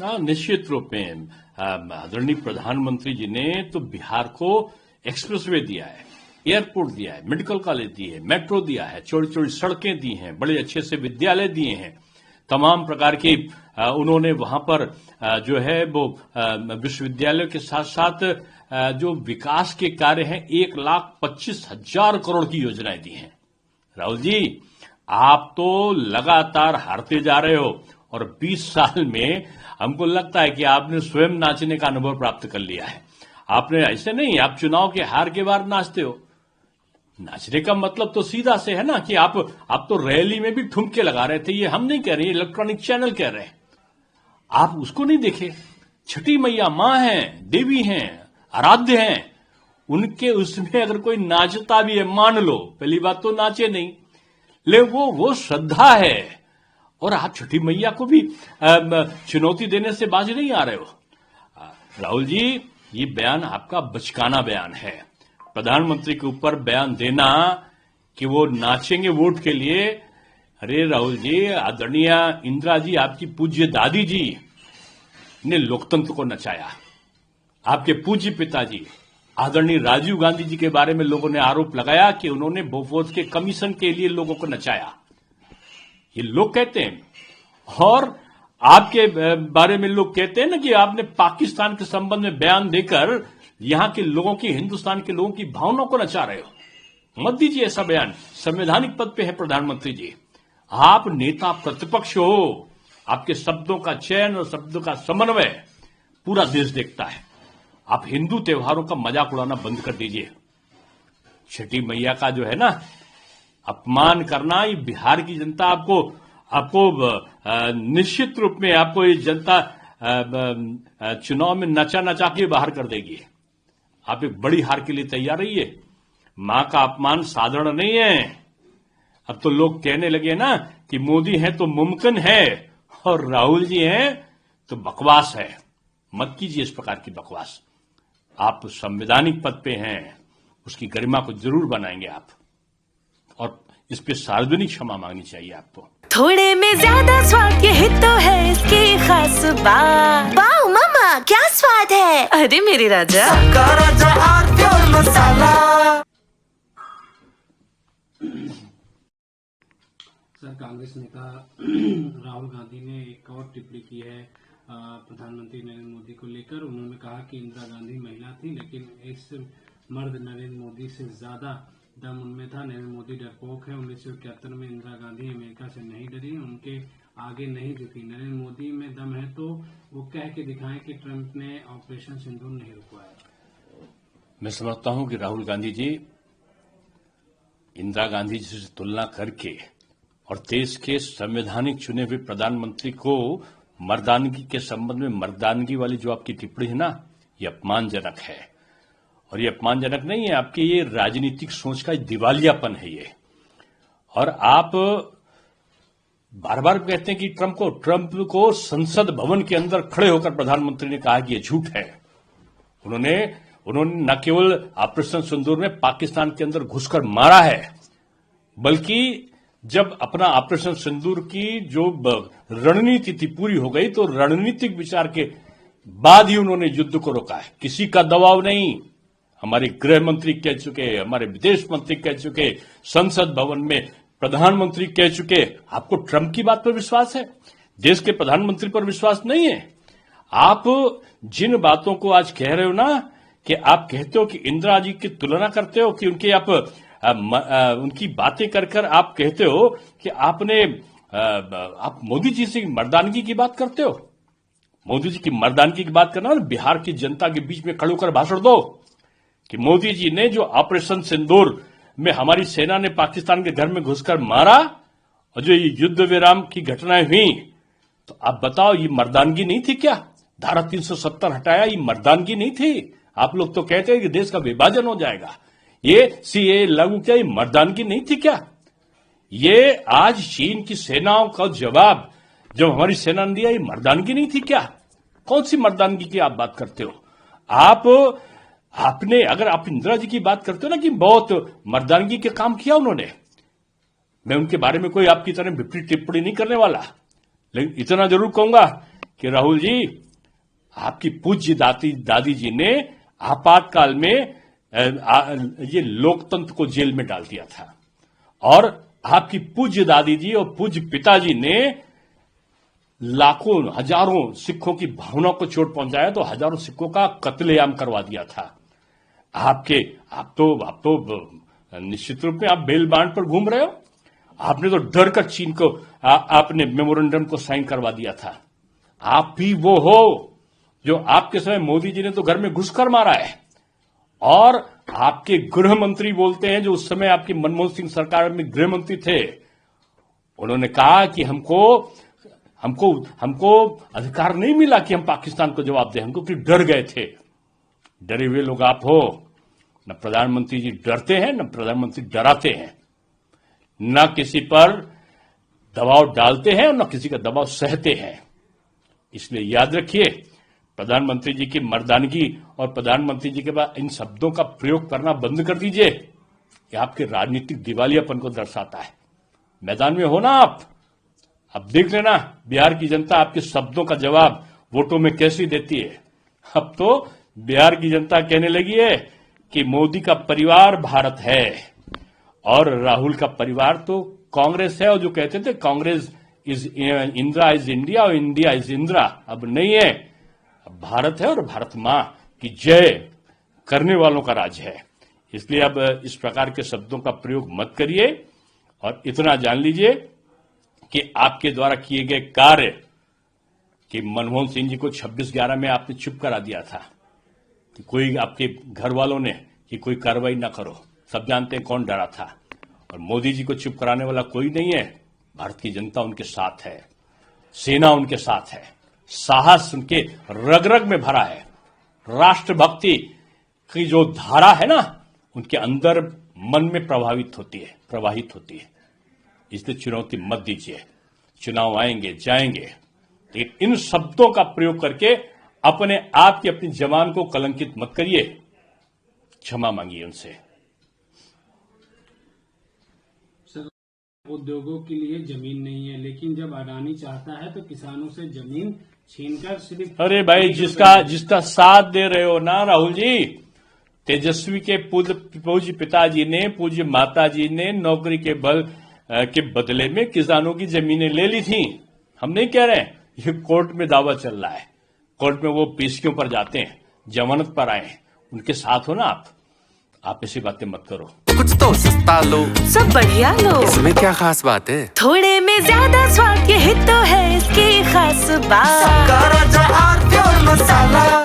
निश्चित रूप में आदरणीय प्रधानमंत्री जी ने तो बिहार को एक्सप्रेसवे दिया है, एयरपोर्ट दिया है, मेडिकल कॉलेज दिए है, मेट्रो दिया है, छोटी छोटी सड़कें दी हैं, बड़े अच्छे से विद्यालय दिए हैं, तमाम प्रकार की उन्होंने वहां पर जो है वो विश्वविद्यालय के साथ साथ जो विकास के कार्य हैं 1,25,000 करोड़ की योजनाएं दी हैं। राहुल जी, आप तो लगातार हारते जा रहे हो और 20 साल में हमको लगता है कि आपने स्वयं नाचने का अनुभव प्राप्त कर लिया है। आपने ऐसे नहीं, आप चुनाव के हार के बाद नाचते हो। नाचने का मतलब तो सीधा से है ना कि आप तो रैली में भी ठुमके लगा रहे थे। ये हम नहीं कह रहे, इलेक्ट्रॉनिक चैनल कह रहे हैं। आप उसको नहीं देखे। छठी मैया मां हैं, देवी हैं, आराध्य हैं, उनके उसमें अगर कोई नाचता भी है, मान लो, पहली बात तो नाचे नहीं, ले वो श्रद्धा है। और आप छठी मैया को भी चुनौती देने से बाज नहीं आ रहे हो। राहुल जी, ये बयान आपका बचकाना बयान है। प्रधानमंत्री के ऊपर बयान देना कि वो नाचेंगे वोट के लिए। अरे राहुल जी, आदरणीय इंदिरा जी, आपकी पूज्य दादी जी ने लोकतंत्र को नचाया। आपके पूज्य पिताजी आदरणीय राजीव गांधी जी के बारे में लोगों ने आरोप लगाया कि उन्होंने बोफोर्स के कमीशन के लिए लोगों को नचाया। ये लोग कहते हैं। और आपके बारे में लोग कहते हैं ना कि आपने पाकिस्तान के संबंध में बयान देकर यहां के लोगों की, हिंदुस्तान के लोगों की भावनाओं को नचा रहे हो। मत दीजिए ऐसा बयान। संवैधानिक पद पे है प्रधानमंत्री जी, आप नेता प्रतिपक्ष हो। आपके शब्दों का चयन और शब्दों का समन्वय पूरा देश देखता है। आप हिंदू त्योहारों का मजाक उड़ाना बंद कर दीजिए। छठी मैया का जो है ना अपमान करना, ये बिहार की जनता आपको निश्चित रूप में आपको ये जनता चुनाव में नचा नचा के बाहर कर देगी। आप एक बड़ी हार के लिए तैयार रहिए। मां का अपमान साधारण नहीं है। अब तो लोग कहने लगे ना कि मोदी है तो मुमकिन है और राहुल जी हैं तो बकवास है। मत कीजिए इस प्रकार की बकवास। आप संवैधानिक पद पे हैं, उसकी गरिमा को जरूर बनाएंगे आप, और इस पे सार्वजनिक क्षमा मांगनी चाहिए आपको। थोड़े में ज्यादा स्वाद, यही तो है इसकी खास बात। वाओ मामा, क्या स्वाद है। अरे मेरे राजा, राजा और प्योर मसाला। सर, कांग्रेस नेता राहुल गांधी ने एक और टिप्पणी की है प्रधानमंत्री नरेंद्र मोदी को लेकर। उन्होंने कहा कि इंदिरा गांधी महिला थी, लेकिन इस मर्द नरेंद्र मोदी से ज्यादा दम उनमें था। नरेंद्र मोदी डरपोक है। 1971 में इंदिरा गांधी अमेरिका से नहीं डरी, उनके आगे नहीं झुकी। नरेंद्र मोदी में दम है तो वो कह के दिखाएं कि ट्रंप ने ऑपरेशन सिंदूर नहीं रुकवाया। मैं समझता हूं कि राहुल गांधी जी इंदिरा गांधी जी से तुलना करके और देश के संवैधानिक चुने हुए प्रधानमंत्री को मर्दानगी के संबंध में मर्दानगी वाली जो आपकी टिप्पणी है ना, ये अपमानजनक है। और ये अपमानजनक नहीं है, आपकी ये राजनीतिक सोच का दिवालियापन है ये। और आप बार बार कहते हैं कि ट्रंप को संसद भवन के अंदर खड़े होकर प्रधानमंत्री ने कहा कि ये झूठ है। उन्होंने न केवल ऑपरेशन सिंदूर में पाकिस्तान के अंदर घुसकर मारा है, बल्कि जब अपना ऑपरेशन सिंदूर की जो रणनीति थी पूरी हो गई तो रणनीतिक विचार के बाद ही उन्होंने युद्ध को रोका है। किसी का दबाव नहीं। हमारे गृह मंत्री कह चुके, हमारे विदेश मंत्री कह चुके, संसद भवन में प्रधानमंत्री कह चुके। आपको ट्रंप की बात पर विश्वास है, देश के प्रधानमंत्री पर विश्वास नहीं है। आप जिन बातों को आज कह रहे हो ना, कि आप कहते हो कि इंदिरा जी की तुलना करते हो, कि उनके आप उनकी बातें कर आप कहते हो कि आप मोदी जी से मर्दानगी की बात करते हो। मोदी जी की मर्दानगी की बात करना, बिहार की जनता के बीच में खड़े होकर भाषण दो कि मोदी जी ने जो ऑपरेशन सिंदूर में हमारी सेना ने पाकिस्तान के घर में घुसकर मारा और जो ये युद्ध विराम की घटनाएं हुई, तो आप बताओ ये मर्दानगी नहीं थी क्या? धारा 370 हटाया, ये मर्दानगी नहीं थी? आप लोग तो कहते हैं कि देश का विभाजन हो जाएगा, ये सीए लागू किया, ये मर्दानगी नहीं थी क्या? ये आज चीन की सेनाओं का जवाब जब हमारी सेना ने दिया, ये मर्दानगी नहीं थी क्या? कौन सी मर्दानगी की आप बात करते हो? आपने अगर आप इंदिरा जी की बात करते हो ना कि बहुत मर्दानगी के काम किया उन्होंने, मैं उनके बारे में कोई आपकी तरह विपरीत टिप्पणी नहीं करने वाला, लेकिन इतना जरूर कहूंगा कि राहुल जी, आपकी पूज्य दादी जी ने आपातकाल में ये लोकतंत्र को जेल में डाल दिया था, और आपकी पूज्य दादी जी और पूज्य पिताजी ने लाखों हजारों सिखों की भावना को चोट पहुंचाया, तो हजारों सिखों का कत्लेआम करवा दिया था। आप तो निश्चित रूप में आप बेल बांड पर घूम रहे हो। आपने तो डर कर चीन को आपने मेमोरेंडम को साइन करवा दिया था। आप भी वो हो जो आपके समय मोदी जी ने तो घर में घुसकर मारा है, और आपके गृह मंत्री बोलते हैं, जो उस समय आपकी मनमोहन सिंह सरकार में गृह मंत्री थे, उन्होंने कहा कि हमको अधिकार नहीं मिला कि हम पाकिस्तान को जवाब दें, हमको कि डर गए थे। डरे हुए लोग आप हो। न प्रधानमंत्री जी डरते हैं, न प्रधानमंत्री डराते हैं, न किसी पर दबाव डालते हैं और न किसी का दबाव सहते हैं। इसलिए याद रखिए, प्रधानमंत्री जी की मर्दानगी और प्रधानमंत्री जी के बाद इन शब्दों का प्रयोग करना बंद कर दीजिए। ये आपके राजनीतिक दिवालियापन को दर्शाता है। मैदान में हो ना आप, अब देख लेना बिहार की जनता आपके शब्दों का जवाब वोटों में कैसे देती है। अब तो बिहार की जनता कहने लगी है कि मोदी का परिवार भारत है और राहुल का परिवार तो कांग्रेस है, और जो कहते थे Congress is Indira is India और इंडिया इज इंदिरा, अब नहीं है। अब भारत है और भारत मां की जय करने वालों का राज है। इसलिए अब इस प्रकार के शब्दों का प्रयोग मत करिए, और इतना जान लीजिए कि आपके द्वारा किए गए कार्य कि मनमोहन सिंह जी को 26/11 में आपने चुप करा दिया था कि कोई आपके घर वालों ने कि कोई कार्रवाई ना करो। सब जानते हैं कौन डरा था, और मोदी जी को चुप कराने वाला कोई नहीं है। भारत की जनता उनके साथ है, सेना उनके साथ है, साहस उनके रग रग में भरा है, राष्ट्रभक्ति की जो धारा है ना उनके अंदर मन में प्रवाहित होती है। इसलिए चुनौती मत दीजिए। चुनाव आएंगे जाएंगे, लेकिन इन शब्दों का प्रयोग करके अपने आप की अपनी जवान को कलंकित मत करिए। क्षमा मांगिए उनसे। उद्योगों के लिए जमीन नहीं है, लेकिन जब अडानी चाहता है तो किसानों से जमीन छीनकर सिर्फ। अरे भाई, जिसका साथ दे रहे हो ना राहुल जी, तेजस्वी के पूज्य पिताजी ने, पूज्य माताजी ने नौकरी के बदले में किसानों की जमीनें ले ली थी। हम नहीं कह रहे हैं, ये कोर्ट में दावा चल रहा है। कोर्ट में वो पेशियों पर जाते हैं, जमानत पर आए हैं, उनके साथ हो ना आप ऐसी बातें मत करो। कुछ तो सस्ता लो, सब बढ़िया लो, इसमें क्या खास बात है? थोड़े में ज्यादा स्वाद, यही तो है इसकी खास बात। सबका राजा